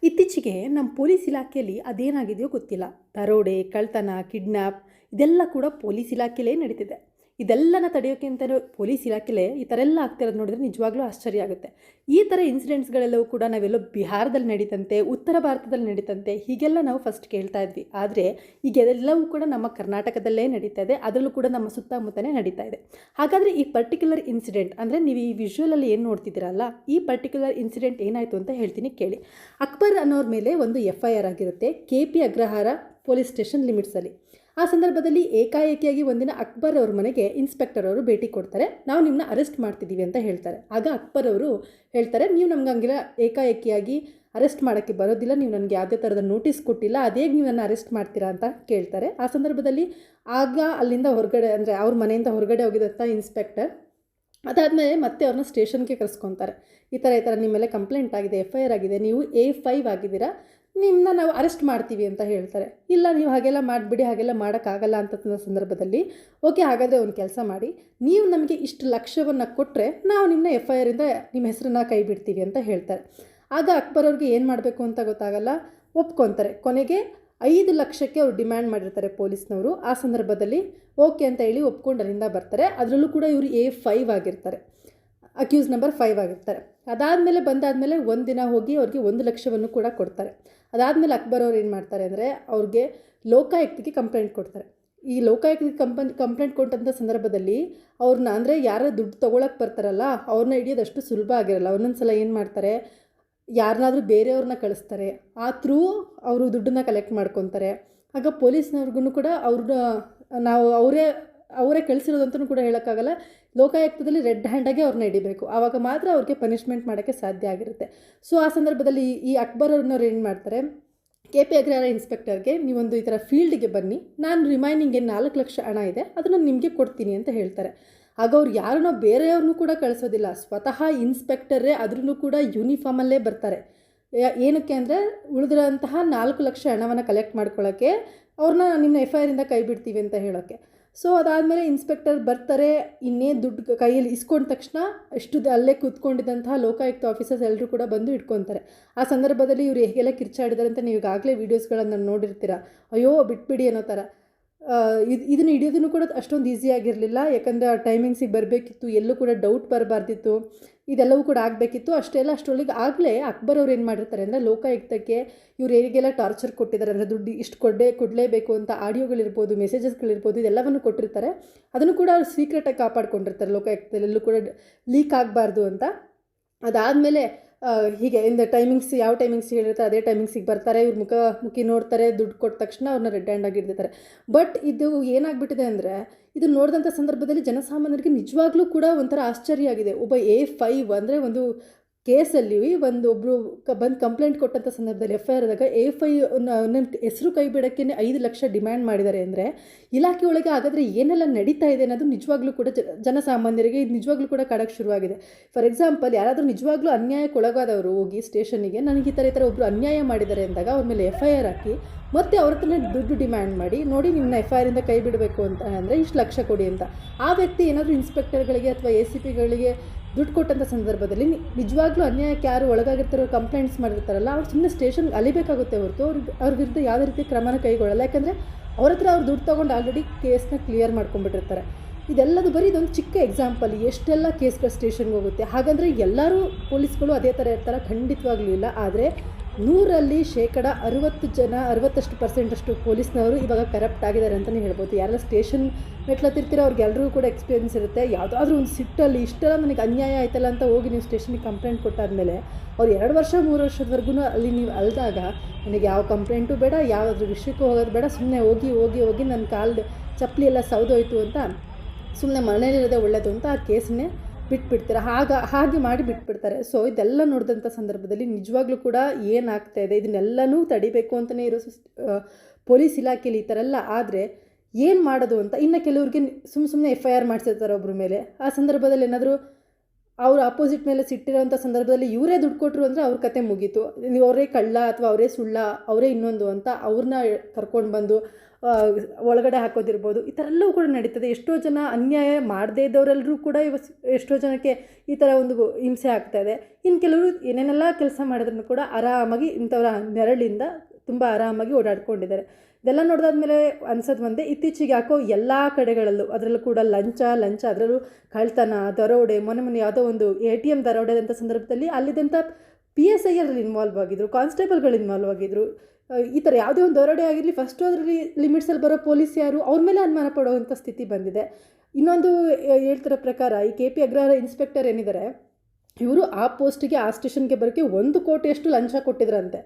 ಇತ್ತೀಚೆಗೆ ನಮ್ಮ ಪೊಲೀಸ್ ಇಲಾಖೆಯಲ್ಲಿ ಅದೇನಾಗಿದೆಯೋ ಗೊತ್ತಿಲ್ಲ. ದರೋಡೆ, ಕಳ್ತನ, ಕಿಡ್ನ್ಯಾಪ್ ಇದೆಲ್ಲ ಕೂಡ ಪೊಲೀಸ್ ಇಲಾಖೆಯಲ್ಲೇ ನಡೀತಿದೆ. ಇದೆಲ್ಲನ ತಡೆಯೋಕ್ಕೆ ಅಂತಲೇ ಪೊಲೀಸ್ ಇಲಾಖೆಲೇ ಈ ಥರ ಎಲ್ಲ ಆಗ್ತಿರೋದು ನೋಡಿದ್ರೆ ನಿಜವಾಗ್ಲೂ ಆಶ್ಚರ್ಯ ಆಗುತ್ತೆ. ಈ ಥರ ಇನ್ಸಿಡೆಂಟ್ಸ್ಗಳೆಲ್ಲವೂ ಕೂಡ ನಾವೆಲ್ಲೋ ಬಿಹಾರದಲ್ಲಿ ನಡೀತಂತೆ, ಉತ್ತರ ಭಾರತದಲ್ಲಿ ನಡೀತಂತೆ ಹೀಗೆಲ್ಲ ನಾವು ಫಸ್ಟ್ ಕೇಳ್ತಾ ಇದ್ವಿ. ಆದರೆ ಈಗ ಎಲ್ಲವೂ ಕೂಡ ನಮ್ಮ ಕರ್ನಾಟಕದಲ್ಲೇ ನಡೀತಾ ಇದೆ, ಅದರಲ್ಲೂ ಕೂಡ ನಮ್ಮ ಸುತ್ತಮುತ್ತಲೇ ನಡೀತಾ ಇದೆ. ಹಾಗಾದರೆ ಈ ಪರ್ಟಿಕ್ಯುಲರ್ ಇನ್ಸಿಡೆಂಟ್ ಅಂದರೆ ನೀವು ಈ ವಿಜುವಲಲ್ಲಿ ಏನು ನೋಡ್ತಿದ್ದೀರಲ್ಲ, ಈ ಪರ್ಟಿಕ್ಯುಲರ್ ಇನ್ಸಿಡೆಂಟ್ ಏನಾಯಿತು ಅಂತ ಹೇಳ್ತೀನಿ ಕೇಳಿ. ಅಕ್ಬರ್ ಅನ್ನೋರ ಮೇಲೆ ಒಂದು FIR ಆಗಿರುತ್ತೆ KP ಅಗ್ರಹಾರ ಪೊಲೀಸ್ ಸ್ಟೇಷನ್ ಲಿಮಿಟ್ಸಲ್ಲಿ. ಆ ಸಂದರ್ಭದಲ್ಲಿ ಏಕಾಏಕಿಯಾಗಿ ಒಂದಿನ ಅಕ್ಬರ್ ಅವ್ರ ಮನೆಗೆ ಇನ್ಸ್ಪೆಕ್ಟರ್ ಅವರು ಭೇಟಿ ಕೊಡ್ತಾರೆ. ನಾವು ನಿಮ್ಮನ್ನ ಅರೆಸ್ಟ್ ಮಾಡ್ತಿದ್ದೀವಿ ಅಂತ ಹೇಳ್ತಾರೆ. ಆಗ ಅಕ್ಬರ್ ಅವರು ಹೇಳ್ತಾರೆ, ನೀವು ನಮ್ಗೆ ಹಂಗಿಲ್ಲ ಏಕಾಏಕಿಯಾಗಿ ಅರೆಸ್ಟ್ ಮಾಡೋಕ್ಕೆ ಬರೋದಿಲ್ಲ, ನೀವು ನನಗೆ ಯಾವುದೇ ಥರದ ನೋಟಿಸ್ ಕೊಟ್ಟಿಲ್ಲ, ಅದೇ ನೀವು ನನ್ನ ಅರೆಸ್ಟ್ ಮಾಡ್ತೀರಾ ಅಂತ ಕೇಳ್ತಾರೆ. ಆ ಸಂದರ್ಭದಲ್ಲಿ ಆಗ ಅಲ್ಲಿಂದ ಹೊರಗಡೆ ಅಂದರೆ ಅವ್ರ ಮನೆಯಿಂದ ಹೊರಗಡೆ ಹೋಗಿದಂಥ ಇನ್ಸ್ಪೆಕ್ಟರ್ ಅದಾದಮೇಲೆ ಮತ್ತೆ ಅವ್ರನ್ನ ಸ್ಟೇಷನ್ಗೆ ಕರೆಸ್ಕೊತಾರೆ. ಈ ಥರ ನಿಮ್ಮ ಮೇಲೆ ಕಂಪ್ಲೇಂಟ್ ಆಗಿದೆ, FIR ಆಗಿದೆ, ನೀವು A5 ಆಗಿದ್ದೀರಾ, ನಿಮ್ಮನ್ನ ನಾವು ಅರೆಸ್ಟ್ ಮಾಡ್ತೀವಿ ಅಂತ ಹೇಳ್ತಾರೆ. ಇಲ್ಲ ನೀವು ಹಾಗೆಲ್ಲ ಮಾಡಿಬಿಡಿ, ಹಾಗೆಲ್ಲ ಮಾಡೋಕ್ಕಾಗಲ್ಲ ಅಂತ ಸಂದರ್ಭದಲ್ಲಿ ಓಕೆ ಹಾಗಾದರೆ ಒಂದು ಕೆಲಸ ಮಾಡಿ, ನೀವು ನಮಗೆ ಇಷ್ಟು ಲಕ್ಷವನ್ನು ಕೊಟ್ಟರೆ ನಾವು ನಿಮ್ಮನ್ನ FIRಯಿಂದ ನಿಮ್ಮ ಹೆಸರನ್ನ ಕೈ ಬಿಡ್ತೀವಿ ಅಂತ ಹೇಳ್ತಾರೆ. ಆಗ ಅಕ್ಬರ್ ಅವ್ರಿಗೆ ಏನು ಮಾಡಬೇಕು ಅಂತ ಗೊತ್ತಾಗಲ್ಲ, ಒಪ್ಕೊತಾರೆ. ಕೊನೆಗೆ 5 ಲಕ್ಷಕ್ಕೆ ಅವ್ರು ಡಿಮ್ಯಾಂಡ್ ಮಾಡಿರ್ತಾರೆ ಪೊಲೀಸ್ನವರು. ಆ ಸಂದರ್ಭದಲ್ಲಿ ಓಕೆ ಅಂತ ಹೇಳಿ ಒಪ್ಕೊಂಡು ಅಲ್ಲಿಂದ ಬರ್ತಾರೆ. ಅದರಲ್ಲೂ ಕೂಡ ಇವರು A5 ಆಗಿರ್ತಾರೆ, ಅಕ್ಯೂಸ್ ನಂಬರ್ 5 ಆಗಿರ್ತಾರೆ. ಬಂದಾದಮೇಲೆ ಒಂದು ದಿನ ಹೋಗಿ ಅವ್ರಿಗೆ 1 ಲಕ್ಷವನ್ನು ಕೂಡ ಕೊಡ್ತಾರೆ. ಅದಾದಮೇಲೆ ಅಕ್ಬರ್ ಅವ್ರು ಏನು ಮಾಡ್ತಾರೆ ಅಂದರೆ ಅವ್ರಿಗೆ ಲೋಕಾಯುಕ್ತಕ್ಕೆ ಕಂಪ್ಲೇಂಟ್ ಕೊಡ್ತಾರೆ. ಈ ಲೋಕಾಯುಕ್ತಕ್ಕೆ ಕಂಪ್ಲೇಂಟ್ ಕೊಟ್ಟಂಥ ಸಂದರ್ಭದಲ್ಲಿ ಅವ್ರನ್ನ ಅಂದರೆ ಯಾರು ದುಡ್ಡು ತೊಗೊಳಕ್ಕೆ ಬರ್ತಾರಲ್ಲ ಅವ್ರನ್ನ ಹಿಡಿಯೋದಷ್ಟು ಸುಲಭ ಆಗಿರಲ್ಲ. ಒಂದೊಂದು ಸಲ ಏನು ಮಾಡ್ತಾರೆ, ಯಾರನ್ನಾದರೂ ಬೇರೆಯವ್ರನ್ನ ಕಳಿಸ್ತಾರೆ, ಆ ಥ್ರೂ ಅವರು ದುಡ್ಡನ್ನ ಕಲೆಕ್ಟ್ ಮಾಡ್ಕೊತಾರೆ. ಆಗ ಪೊಲೀಸ್ನವ್ರಿಗೂ ಕೂಡ ನಾವು ಅವರೇ ಕಳಿಸಿರೋದಂತೂ ಕೂಡ ಹೇಳೋಕ್ಕಾಗಲ್ಲ. ಲೋಕಾಯುಕ್ತದಲ್ಲಿ ರೆಡ್ ಹ್ಯಾಂಡಾಗೆ ಅವ್ರನ್ನ ಹಿಡಿಬೇಕು, ಆವಾಗ ಮಾತ್ರ ಅವ್ರಿಗೆ ಪನಿಷ್ಮೆಂಟ್ ಮಾಡೋಕ್ಕೆ ಸಾಧ್ಯ ಆಗಿರುತ್ತೆ. ಸೊ ಆ ಸಂದರ್ಭದಲ್ಲಿ ಈ ಅಕ್ಬರ್ ಅವ್ರನ್ನವ್ರು ಏನು ಮಾಡ್ತಾರೆ, KP ಅಗ್ರಹಾರ ಇನ್ಸ್ಪೆಕ್ಟರ್ಗೆ ನೀವೊಂದು ಈ ಥರ ಫೀಲ್ಡ್ಗೆ ಬನ್ನಿ, ನಾನು ರಿಮೈನಿಂಗ್ ಏನು 4 ಲಕ್ಷ ಹಣ ಇದೆ ಅದನ್ನು ನಿಮಗೆ ಕೊಡ್ತೀನಿ ಅಂತ ಹೇಳ್ತಾರೆ. ಆಗ ಅವ್ರು ಯಾರನ್ನೋ ಬೇರೆಯವ್ರನ್ನೂ ಕೂಡ ಕಳಿಸೋದಿಲ್ಲ, ಸ್ವತಃ ಇನ್ಸ್ಪೆಕ್ಟರೇ ಅದರಲ್ಲೂ ಕೂಡ ಯೂನಿಫಾರ್ಮಲ್ಲೇ ಬರ್ತಾರೆ. ಏನಕ್ಕೆ ಅಂದರೆ ಉಳಿದಿರೋಂತಹ 4 ಲಕ್ಷ ಹಣವನ್ನು ಕಲೆಕ್ಟ್ ಮಾಡ್ಕೊಳ್ಳೋಕ್ಕೆ, ಅವ್ರನ್ನ ನಿಮ್ಮ FIRಯಿಂದ ಕೈ ಬಿಡ್ತೀವಿ ಅಂತ ಹೇಳೋಕ್ಕೆ. ಸೊ ಅದಾದಮೇಲೆ ಇನ್ಸ್ಪೆಕ್ಟರ್ ಬರ್ತಾರೆ, ಇನ್ನೇನು ದುಡ್ಡು ಕೈಯಲ್ಲಿ ಇಸ್ಕೊಂಡ ತಕ್ಷಣ ಅಲ್ಲೇ ಕೂತ್ಕೊಂಡಿದ್ದಂತಹ ಲೋಕಾಯುಕ್ತ ಆಫೀಸರ್ಸ್ ಎಲ್ಲರೂ ಕೂಡ ಬಂದು ಇಟ್ಕೊತಾರೆ. ಆ ಸಂದರ್ಭದಲ್ಲಿ ಇವರು ಹೇಗೆಲ್ಲ ಕಿರ್ಚಾಡಿದ್ದಾರೆ ಅಂತ ನೀವು ಈಗಾಗಲೇ ವೀಡಿಯೋಸ್ಗಳನ್ನು ನೋಡಿರ್ತೀರ. ಅಯ್ಯೋ ಬಿಟ್ಬಿಡಿ ಅನ್ನೋ ಥರ. ಇದನ್ನು ಹಿಡಿಯೋದನ್ನು ಕೂಡ ಅಷ್ಟೊಂದು ಈಸಿಯಾಗಿರಲಿಲ್ಲ, ಯಾಕಂದರೆ ಆ ಟೈಮಿಂಗ್ಸಿಗೆ ಬರಬೇಕಿತ್ತು, ಎಲ್ಲೂ ಕೂಡ ಡೌಟ್ ಬರಬಾರ್ದಿತ್ತು, ಇದೆಲ್ಲವೂ ಕೂಡ ಆಗಬೇಕಿತ್ತು. ಅಷ್ಟರೊಳಗೆ ಆಗಲೇ ಅಕ್ಬರ್ ಅವ್ರು ಏನು ಮಾಡಿರ್ತಾರೆ ಅಂದರೆ ಲೋಕಾಯುಕ್ತಕ್ಕೆ ಇವ್ರು ಹೇಗೆಲ್ಲ ಟಾರ್ಚರ್ ಕೊಟ್ಟಿದ್ದಾರೆ ಅಂದರೆ ದುಡ್ಡು ಇಷ್ಟು ಕೊಡಲೇಬೇಕು ಅಂತ ಆಡಿಯೋಗಳಿರ್ಬೋದು, ಮೆಸೇಜಸ್ಗಳಿರ್ಬೋದು, ಇದೆಲ್ಲವನ್ನು ಕೊಟ್ಟಿರ್ತಾರೆ. ಅದನ್ನು ಕೂಡ ಅವ್ರು ಸೀಕ್ರೆಟಾಗಿ ಕಾಪಾಡ್ಕೊಂಡಿರ್ತಾರೆ ಲೋಕಾಯುಕ್ತದಲ್ಲಿ, ಎಲ್ಲೂ ಕೂಡ ಲೀಕ್ ಆಗಬಾರ್ದು ಅಂತ. ಅದಾದಮೇಲೆ ಹೀಗೆ ಟೈಮಿಂಗ್ಸ್ ಯಾವ ಟೈಮಿಂಗ್ಸ್ ಹೇಳಿರ್ತಾರೆ ಅದೇ ಟೈಮಿಂಗ್ಸಿಗೆ ಬರ್ತಾರೆ. ಇವ್ರು ಮುಖಿ ನೋಡ್ತಾರೆ, ದುಡ್ಡು ಕೊಟ್ಟ ತಕ್ಷಣ ಅವ್ರನ್ನ ರೆಡ್ ಹ್ಯಾಂಡ್ ಆಗಿ ಹಿಡಿದಿರ್ತಾರೆ. ಬಟ್ ಇದು ಏನಾಗ್ಬಿಟ್ಟಿದೆ ಅಂದರೆ ಇದು ನೋಡಿದಂಥ ಸಂದರ್ಭದಲ್ಲಿ ಜನಸಾಮಾನ್ಯರಿಗೆ ನಿಜವಾಗ್ಲೂ ಕೂಡ ಒಂಥರ ಆಶ್ಚರ್ಯ ಆಗಿದೆ. ಒಬ್ಬ A5 ಅಂದರೆ ಒಂದು ಕೇಸಲ್ಲಿ ಒಬ್ಬರು ಬಂದು ಕಂಪ್ಲೇಂಟ್ ಕೊಟ್ಟಂಥ ಸಂದರ್ಭದಲ್ಲಿ FIR ಆದಾಗ A5 ಹೆಸರು ಕೈ ಬಿಡೋಕ್ಕೆ 5 ಲಕ್ಷ ಡಿಮ್ಯಾಂಡ್ ಮಾಡಿದ್ದಾರೆ ಅಂದರೆ ಇಲಾಖೆ ಒಳಗೆ ಹಾಗಾದರೆ ಏನೆಲ್ಲ ನಡೀತಾ ಇದೆ ಅನ್ನೋದು ನಿಜವಾಗ್ಲೂ ಕೂಡ ಜನಸಾಮಾನ್ಯರಿಗೆ ಇದು ನಿಜವಾಗ್ಲೂ ಕೂಡ ಕಾಡೋಕ್ಕೆ ಶುರುವಾಗಿದೆ. ಫಾರ್ ಎಕ್ಸಾಂಪಲ್, ಯಾರಾದರೂ ನಿಜವಾಗ್ಲೂ ಅನ್ಯಾಯಕ್ಕೆ ಒಳಗಾದವರು ಹೋಗಿ ಸ್ಟೇಷನಿಗೆ ನನಗೆ ಈ ಥರ ಒಬ್ಬರು ಅನ್ಯಾಯ ಮಾಡಿದ್ದಾರೆ ಅಂದಾಗ ಅವ್ರ ಮೇಲೆ FIR ಹಾಕಿ ಮತ್ತೆ ಅವ್ರ ಹತ್ರನೇ ದುಡ್ಡು ಡಿಮ್ಯಾಂಡ್ ಮಾಡಿ, ನೋಡಿ ನಿಮ್ಮನ್ನ FIRಯಿಂದ ಕೈ ಬಿಡಬೇಕು ಅಂತ ಅಂದರೆ ಇಷ್ಟು ಲಕ್ಷ ಕೊಡಿ ಅಂತ. ಆ ವ್ಯಕ್ತಿ ಏನಾದರೂ ಇನ್ಸ್ಪೆಕ್ಟರ್ಗಳಿಗೆ ಅಥವಾ ACPಗಳಿಗೆ ದುಡ್ಡು ಕೊಟ್ಟಂಥ ಸಂದರ್ಭದಲ್ಲಿ ನಿಜವಾಗ್ಲೂ ಅನ್ಯಾಯಕ್ಕೆ ಯಾರು ಒಳಗಾಗಿರ್ತಾರೋ ಕಂಪ್ಲೇಂಟ್ಸ್ ಮಾಡಿರ್ತಾರಲ್ಲ ಅವ್ರು ಸುಮ್ಮನೆ ಸ್ಟೇಷನ್ಗೆ ಅಲಿಬೇಕಾಗುತ್ತೆ ಹೊರತು ಅವ್ರ ವಿರುದ್ಧ ಯಾವುದೇ ರೀತಿ ಕ್ರಮನ ಕೈಗೊಳ್ಳಲ್ಲ. ಯಾಕಂದರೆ ಅವ್ರ ಹತ್ರ ಅವ್ರು ದುಡ್ಡು ತೊಗೊಂಡು ಆಲ್ರೆಡಿ ಕೇಸ್ನ ಕ್ಲಿಯರ್ ಮಾಡ್ಕೊಂಡ್ಬಿಟ್ಟಿರ್ತಾರೆ. ಇದೆಲ್ಲದು ಬರೀ ಇದೊಂದು ಚಿಕ್ಕ ಎಕ್ಸಾಂಪಲ್, ಎಷ್ಟೆಲ್ಲ ಕೇಸ್ಗಳು ಸ್ಟೇಷನ್ಗೆ ಹೋಗುತ್ತೆ. ಹಾಗಂದರೆ ಎಲ್ಲರೂ ಪೊಲೀಸ್ಗಳು ಅದೇ ಥರ ಇರ್ತಾರೆ ಖಂಡಿತವಾಗ್ಲೂ ಇಲ್ಲ. ಆದರೆ 100ರಲ್ಲಿ 60% ಪೊಲೀಸ್ನವರು ಇವಾಗ ಕರಪ್ಟ್ ಆಗಿದ್ದಾರೆ ಅಂತಲೇ ಹೇಳ್ಬೋದು. ಯಾರೆಲ್ಲ ಸ್ಟೇಷನ್ ಮೆಟ್ಲತ್ತಿರ್ತೀರೋ ಅವ್ರಿಗೆಲ್ರಿಗೂ ಕೂಡ ಎಕ್ಸ್ಪೀರಿಯನ್ಸ್ ಇರುತ್ತೆ. ಯಾವುದಾದ್ರೂ ಒಂದು ಸಿಟ್ಟಲ್ಲಿ ಇಷ್ಟೆಲ್ಲ ನನಗೆ ಅನ್ಯಾಯ ಆಯ್ತಲ್ಲ ಅಂತ ಹೋಗಿ ನೀವು ಸ್ಟೇಷನಿಗೆ ಕಂಪ್ಲೇಂಟ್ ಕೊಟ್ಟಾದಮೇಲೆ ಅವ್ರು 2 ವರ್ಷ 3 ವರ್ಷದವರೆಗೂ ಅಲ್ಲಿ ನೀವು ಅಲ್ದಾಗ ನನಗೆ ಯಾವ ಕಂಪ್ಲೇಂಟು ಬೇಡ, ಯಾವುದ್ರ ವಿಷಯಕ್ಕೂ ಹೋಗೋದು ಬೇಡ, ಸುಮ್ಮನೆ ಹೋಗಿ ನನ್ನ ಕಾಲು ಚಪ್ಪಲಿ ಎಲ್ಲ ಸೌದೋಯ್ತು ಅಂತ ಸುಮ್ಮನೆ ಮನೇಲಿರೋದೇ ಒಳ್ಳೆಯದು ಅಂತ ಆ ಕೇಸನ್ನೇ ಬಿಟ್ಬಿಡ್ತಾರೆ. ಹಾಗೆ ಮಾಡಿ ಬಿಟ್ಬಿಡ್ತಾರೆ. ಸೊ ಇದೆಲ್ಲ ನೋಡಿದಂಥ ಸಂದರ್ಭದಲ್ಲಿ ನಿಜವಾಗ್ಲೂ ಕೂಡ ಏನಾಗ್ತಾ ಇದೆ, ಇದನ್ನೆಲ್ಲನೂ ತಡಿಬೇಕು ಅಂತಲೇ ಇರೋ ಪೊಲೀಸ್ ಇಲಾಖೆಯಲ್ಲಿ ಈ ಥರ ಎಲ್ಲ ಆದರೆ ಏನು ಮಾಡೋದು ಅಂತ. ಇನ್ನು ಕೆಲವ್ರಿಗೆ ಸುಮ್ಮನೆ FIR ಮಾಡಿಸಿರ್ತಾರೆ ಒಬ್ಬರ ಮೇಲೆ. ಆ ಸಂದರ್ಭದಲ್ಲಿ ಏನಾದರೂ ಅವ್ರ ಆಪೋಸಿಟ್ ಮೇಲೆ ಸಿಟ್ಟಿರೋಂಥ ಸಂದರ್ಭದಲ್ಲಿ ಇವರೇ ದುಡ್ಡು ಕೊಟ್ಟರು ಅಂದರೆ ಅವ್ರ ಕತೆ ಮುಗೀತು. ಅವರೇ ಕಳ್ಳ ಅಥವಾ ಅವರೇ ಸುಳ್ಳ, ಅವರೇ ಇನ್ನೊಂದು ಅಂತ ಅವ್ರನ್ನ ಕರ್ಕೊಂಡು ಬಂದು ಒಳಗಡೆ ಹಾಕೋದಿರ್ಬೋದು. ಈ ಥರ ಎಲ್ಲವೂ ಕೂಡ ನಡೀತದೆ. ಎಷ್ಟೋ ಜನ ಅನ್ಯಾಯ ಮಾಡದೇ ಇದ್ದವರೆಲ್ಲರೂ ಕೂಡ ಎಷ್ಟೋ ಜನಕ್ಕೆ ಈ ಥರ ಒಂದು ಹಿಂಸೆ ಆಗ್ತಾಯಿದೆ. ಇನ್ನು ಕೆಲವರು ಏನೇನೆಲ್ಲ ಕೆಲಸ ಮಾಡಿದ್ರೂ ಕೂಡ ಆರಾಮಾಗಿ ಇಂಥವರ ನೆರಳಿಂದ ತುಂಬ ಆರಾಮಾಗಿ ಓಡಾಡ್ಕೊಂಡಿದ್ದಾರೆ. ಇದೆಲ್ಲ ನೋಡಿದಾದ್ಮೇಲೆ ಅನ್ಸೋದು ಒಂದೇ, ಇತ್ತೀಚೆಗೆ ಯಾಕೋ ಎಲ್ಲ ಕಡೆಗಳಲ್ಲೂ ಅದರಲ್ಲೂ ಕೂಡ ಲಂಚ ಅದರಲ್ಲೂ ಕಳ್ತನ, ದರೋಡೆ, ಮೊನ್ನೆ ಯಾವುದೋ ಒಂದು ATM ದರೋಡೆದಂಥ ಸಂದರ್ಭದಲ್ಲಿ ಅಲ್ಲಿದ್ದಂಥ PSI ಅದರಲ್ಲಿ ಇನ್ವಾಲ್ವ್ ಆಗಿದ್ರು, ಕಾನ್ಸ್ಟೇಬಲ್ಗಳು ಇನ್ವಾಲ್ವ್ ಆಗಿದ್ರು. ಈ ಥರ ಯಾವುದೇ ಒಂದು ದರೋಡೆ ಆಗಿರಲಿ ಫಸ್ಟು ಅದರಲ್ಲಿ ಲಿಮಿಟ್ಸಲ್ಲಿ ಬರೋ ಪೊಲೀಸ್ ಯಾರು ಅವ್ರ ಮೇಲೆ ಅನುಮಾನ ಪಡುವಂಥ ಸ್ಥಿತಿ ಬಂದಿದೆ. ಇನ್ನೊಂದು ಹೇಳ್ತಿರೋ ಪ್ರಕಾರ ಈ KP ಅಗ್ರಹಾರ ಇನ್ಸ್ಪೆಕ್ಟರ್ ಏನಿದ್ದಾರೆ ಇವರು ಆ ಪೋಸ್ಟಿಗೆ ಆ ಸ್ಟೇಷನ್ಗೆ ಬರೋಕ್ಕೆ 1 ಕೋಟಿಯಷ್ಟು ಲಂಚ ಕೊಟ್ಟಿದ್ರಂತೆ.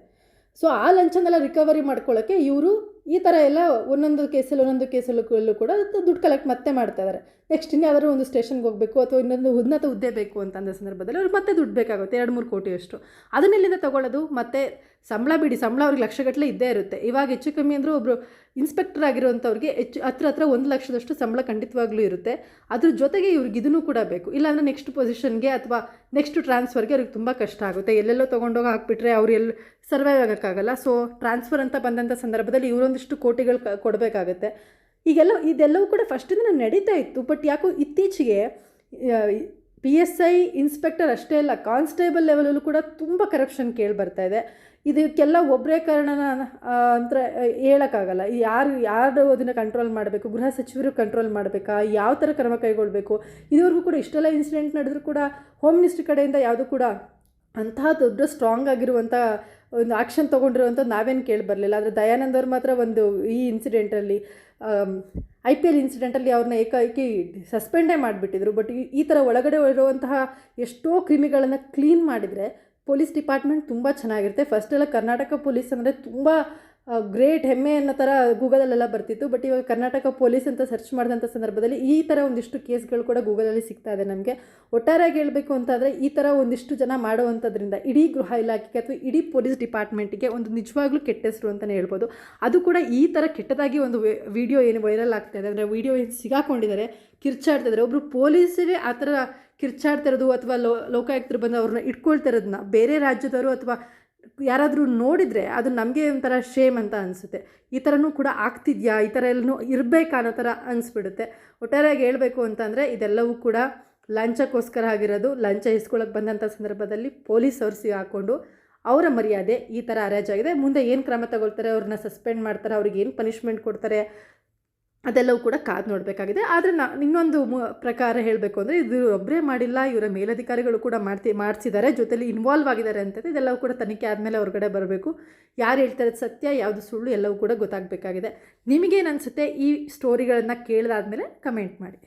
ಸೊ ಆ ಲಂಚನೆಲ್ಲ ರಿಕವರಿ ಮಾಡ್ಕೊಳ್ಳೋಕ್ಕೆ ಇವರು ಈ ಥರ ಎಲ್ಲ ಒಂದೊಂದು ಕೇಸಲ್ಲೂ ಕೂಡ ದುಡ್ಡು ಕಲೆಕ್ಟ್ ಮತ್ತೆ ಮಾಡ್ತಾಯಿದ್ದಾರೆ. ನೆಕ್ಸ್ಟ್ ಇನ್ಯಾವುದಾದ್ರು ಒಂದು ಸ್ಟೇಷನ್ಗೆ ಹೋಗಬೇಕು ಅಥವಾ ಇನ್ನೊಂದು ಉನ್ನತ ಹುದ್ದೆ ಬೇಕು ಅಂತಂದ ಸಂದರ್ಭದಲ್ಲಿ ಅವ್ರಿಗೆ ಮತ್ತೆ ದುಡ್ಡು ಬೇಕಾಗುತ್ತೆ 2-3 ಕೋಟಿಯಷ್ಟು. ಅದನ್ನೆಲ್ಲಿಂದ ತೊಗೊಳ್ಳೋದು? ಮತ್ತು ಸಂಬಳ ಅವ್ರಿಗೆ ಲಕ್ಷಗಟ್ಟಲೆ ಇದ್ದೇ ಇರುತ್ತೆ. ಇವಾಗ ಹೆಚ್ಚು ಕಮ್ಮಿ ಅಂದರೂ ಒಬ್ಬರು ಇನ್ಸ್ಪೆಕ್ಟರ್ ಆಗಿರೋವಂಥವ್ರಿಗೆ ಹತ್ರ 1 ಲಕ್ಷದಷ್ಟು ಸಂಬಳ ಖಂಡಿತವಾಗ್ಲೂ ಇರುತ್ತೆ. ಅದ್ರ ಜೊತೆಗೆ ಇವ್ರಿಗೆ ಇದನ್ನು ಕೂಡ ಬೇಕು. ಇಲ್ಲಾಂದರೆ ನೆಕ್ಸ್ಟ್ ಪೊಸಿಷನ್ಗೆ ಅಥವಾ ನೆಕ್ಸ್ಟ್ ಟ್ರಾನ್ಸ್ಫರ್ಗೆ ಅವ್ರಿಗೆ ತುಂಬ ಕಷ್ಟ ಆಗುತ್ತೆ. ಎಲ್ಲೆಲ್ಲೋ ತೊಗೊಂಡೋಗಿ ಹಾಕ್ಬಿಟ್ರೆ ಅವ್ರು ಎಲ್ಲಿ ಸರ್ವೈವ್ ಆಗೋಕ್ಕಾಗಲ್ಲ. ಸೊ ಟ್ರಾನ್ಸ್ಫರ್ ಅಂತ ಬಂದಂಥ ಸಂದರ್ಭದಲ್ಲಿ ಇವರೊಂದಿಷ್ಟು ಕೋಟಿಗಳು ಕೊಡಬೇಕಾಗತ್ತೆ. ಇದೆಲ್ಲವೂ ಕೂಡ ಫಸ್ಟಿಂದ ನಡೀತಾ ಇತ್ತು. ಬಟ್ ಯಾಕೋ ಇತ್ತೀಚೆಗೆ PSI ಇನ್ಸ್ಪೆಕ್ಟರ್ ಅಷ್ಟೇ ಅಲ್ಲ, ಕಾನ್ಸ್ಟೇಬಲ್ ಲೆವೆಲಲ್ಲೂ ಕೂಡ ತುಂಬ ಕರಪ್ಷನ್ ಕೇಳಿ ಇದೆ. ಇದಕ್ಕೆಲ್ಲ ಒಬ್ಬರೇ ಕಾರಣನ ಅಂತ ಹೇಳೋಕ್ಕಾಗಲ್ಲ. ಯಾರು ಅದನ್ನು ಕಂಟ್ರೋಲ್ ಮಾಡಬೇಕು? ಗೃಹ ಸಚಿವರು ಕಂಟ್ರೋಲ್ ಮಾಡಬೇಕಾ? ಯಾವ ಥರ ಕ್ರಮ ಕೈಗೊಳ್ಳಬೇಕು? ಇದುವರೆಗೂ ಕೂಡ ಇಷ್ಟೆಲ್ಲ ಇನ್ಸಿಡೆಂಟ್ ನಡೆದರೂ ಕೂಡ ಹೋಮ್ ಮಿನಿಸ್ಟ್ರಿ ಕಡೆಯಿಂದ ಯಾವುದೂ ಕೂಡ ಅಂತಹ ದೊಡ್ಡ ಸ್ಟ್ರಾಂಗ್ ಆಗಿರುವಂಥ ಒಂದು ಆ್ಯಕ್ಷನ್ ತೊಗೊಂಡಿರುವಂಥದ್ದು ನಾವೇನು ಕೇಳಿ ಬರಲಿಲ್ಲ. ಆದರೆ ದಯಾನಂದ್ ಅವ್ರು ಮಾತ್ರ ಈ ಇನ್ಸಿಡೆಂಟಲ್ಲಿ IPL ಇನ್ಸಿಡೆಂಟಲ್ಲಿ ಅವ್ರನ್ನ ಏಕಾಏಕಿ ಸಸ್ಪೆಂಡೇ ಮಾಡಿಬಿಟ್ಟಿದ್ರು. ಬಟ್ ಈ ಥರ ಒಳಗಡೆ ಇರುವಂತಹ ಎಷ್ಟೋ ಕ್ರಿಮಿಗಳನ್ನು ಕ್ಲೀನ್ ಮಾಡಿದರೆ ಪೊಲೀಸ್ ಡಿಪಾರ್ಟ್ಮೆಂಟ್ ತುಂಬ ಚೆನ್ನಾಗಿರುತ್ತೆ. ಫಸ್ಟೆಲ್ಲ ಕರ್ನಾಟಕ ಪೊಲೀಸ್ ಅಂದರೆ ತುಂಬ ಗ್ರೇಟ್ ಹೆಮ್ಮೆ ಅನ್ನೋ ಥರ ಗೂಗಲಲ್ಲೆಲ್ಲ ಬರ್ತಿತ್ತು. ಬಟ್ ಇವಾಗ ಕರ್ನಾಟಕ ಪೊಲೀಸ್ ಅಂತ ಸರ್ಚ್ ಮಾಡಿದಂಥ ಸಂದರ್ಭದಲ್ಲಿ ಈ ಥರ ಒಂದಿಷ್ಟು ಕೇಸ್ಗಳು ಕೂಡ ಗೂಗಲಲ್ಲಿ ಸಿಗ್ತಾ ಇದೆ ನಮಗೆ. ಒಟ್ಟಾರೆಯಾಗಿ ಹೇಳಬೇಕು ಅಂತಾದರೆ ಈ ಥರ ಒಂದಿಷ್ಟು ಜನ ಮಾಡುವಂಥದ್ರಿಂದ ಇಡೀ ಗೃಹ ಇಲಾಖೆಗೆ ಅಥವಾ ಇಡೀ ಪೊಲೀಸ್ ಡಿಪಾರ್ಟ್ಮೆಂಟಿಗೆ ಒಂದು ನಿಜವಾಗ್ಲೂ ಕೆಟ್ಟ ಹೆಸರು ಅಂತಲೇ ಹೇಳ್ಬೋದು. ಅದು ಕೂಡ ಈ ಥರ ಕೆಟ್ಟದಾಗಿ ಒಂದು ವಿಡಿಯೋ ಏನು ವೈರಲ್ ಆಗ್ತಾಯಿದೆ ಅಂದರೆ ವಿಡಿಯೋ ಏನು ಸಿಗಾಕೊಂಡಿದ್ದಾರೆ, ಕಿರ್ಚಾಡ್ತಿದ್ದಾರೆ. ಒಬ್ಬರು ಪೊಲೀಸರೇ ಆ ಥರ ಕಿರ್ಚಾಡ್ತಿರೋದು ಅಥವಾ ಲೋಕಾಯುಕ್ತರು ಬಂದು ಅವ್ರನ್ನ ಇಟ್ಕೊಳ್ತಿರೋದನ್ನ ಬೇರೆ ರಾಜ್ಯದವರು ಅಥವಾ ಯಾರಾದರೂ ನೋಡಿದರೆ ಅದು ನಮಗೆ ಒಂಥರ ಶೇಮ್ ಅಂತ ಅನಿಸುತ್ತೆ. ಈ ಥರನೂ ಕೂಡ ಆಗ್ತಿದೆಯಾ, ಈ ಥರ ಎಲ್ಲನೂ ಇರಬೇಕಾ ಅನ್ನೋ ಥರ ಅನಿಸ್ಬಿಡುತ್ತೆ. ಒಟ್ಟಾರೆಯಾಗಿ ಹೇಳಬೇಕು ಅಂತಂದರೆ ಇದೆಲ್ಲವೂ ಕೂಡ ಲಂಚಕ್ಕೋಸ್ಕರ ಆಗಿರೋದು. ಲಂಚ ಇಸ್ಕೊಳ್ಳೋಕೆ ಬಂದಂಥ ಸಂದರ್ಭದಲ್ಲಿ ಪೊಲೀಸ್ ಅವ್ರು ಹಾಕ್ಕೊಂಡು ಅವರ ಮರ್ಯಾದೆ ಈ ಥರ ಹರಾಜಾಗಿದೆ. ಮುಂದೆ ಏನು ಕ್ರಮ ತಗೊಳ್ತಾರೆ, ಅವ್ರನ್ನ ಸಸ್ಪೆಂಡ್ ಮಾಡ್ತಾರೆ, ಅವ್ರಿಗೆ ಏನು ಪನಿಷ್ಮೆಂಟ್ ಕೊಡ್ತಾರೆ ಅದೆಲ್ಲವೂ ಕೂಡ ಕಾದು ನೋಡಬೇಕಾಗಿದೆ. ಆದರೆ ಇನ್ನೊಂದು ಪ್ರಕಾರ ಹೇಳಬೇಕು ಅಂದರೆ ಇದು ಒಬ್ಬರೇ ಮಾಡಿಲ್ಲ, ಇವರ ಮೇಲಧಿಕಾರಿಗಳು ಕೂಡ ಮಾಡಿಸಿದ್ದಾರೆ, ಜೊತೆಲಿ ಇನ್ವಾಲ್ವ್ ಆಗಿದ್ದಾರೆ ಅಂತ. ಇದೆಲ್ಲವೂ ಕೂಡ ತನಿಖೆ ಆದಮೇಲೆ ಹೊರಗಡೆ ಬರಬೇಕು. ಯಾರು ಹೇಳ್ತಾರೆ ಸತ್ಯ ಯಾವುದು ಸುಳ್ಳು ಎಲ್ಲವೂ ಕೂಡ ಗೊತ್ತಾಗಬೇಕಾಗಿದೆ. ನಿಮಗೇನು ಅನಿಸುತ್ತೆ ಈ ಸ್ಟೋರಿಗಳನ್ನು ಕೇಳಿದಾದ್ಮೇಲೆ ಕಮೆಂಟ್ ಮಾಡಿ.